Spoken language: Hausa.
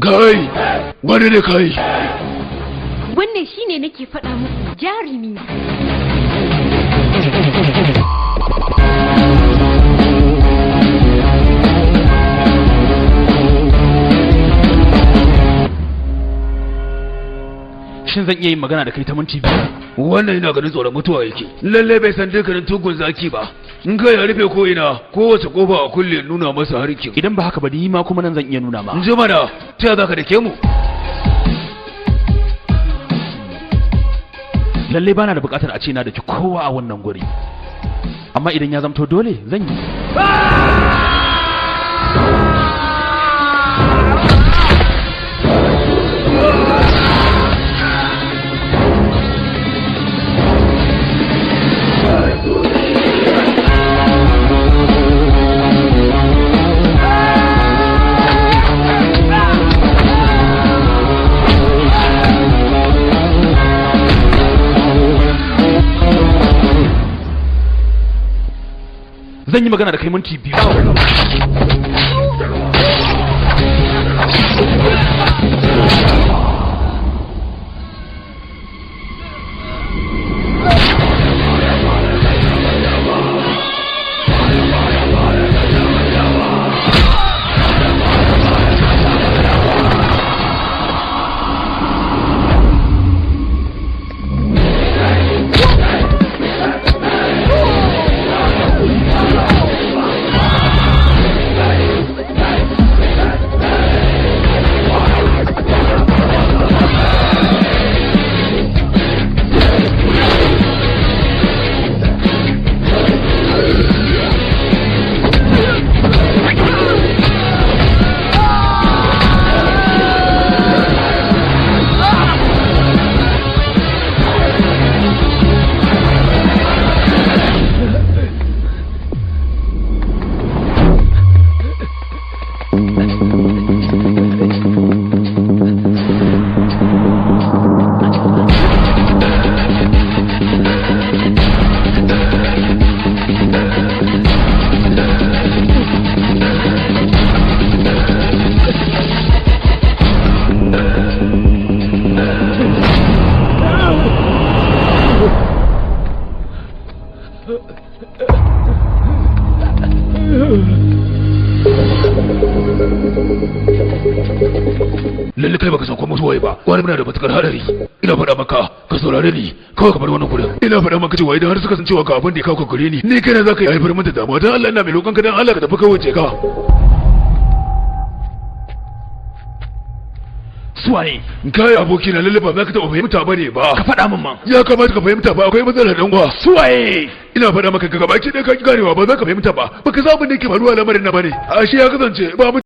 Kai, wani ne kai? Wannan shine nake faɗa muku jarumi. Shin zan iya yin magana da kai ta minti biyu? Wannan yana ganin tsoron mutuwa yake. Lalle bai san dukkanin tugun zaki ba. In kai ya rufe ko ina, kowace kofa a kulle nuna masa harkin. Idan ba haka ba ni ma kuma nan zan iya nuna ma. In ji mana, ta yaya zaka dake mu? Lalle bana da bukatar a ce na daki kowa a wannan guri. Amma idan ya zamto dole zan yi. Zan yi magana da kai minti biyu. Lalle kai baka san ko mutuwa ba. Wani muna da matukar hadari. Ina faɗa maka ka saurare ni kawai kamar wannan gurin. Ina faɗa maka cewa idan har suka san cewa ka abin da ya kawo gare ni kai na zaka yi haifar min da damuwa. Dan Allah ina mai roƙon ka dan Allah ka tafi kawai je ka. Suwaye? Kai aboki na lalle ba za ka taɓa fahimta ba ne ba. Ka faɗa min man. Ya kamata ka fahimta ba akwai matsalar dan uwa. Suwaye? Ina faɗa maka ka gabaki ɗaya ka ganewa ba za ka fahimta ba. Baka samu ne ke faruwa lamarin na bane. Ashe ya kasance ba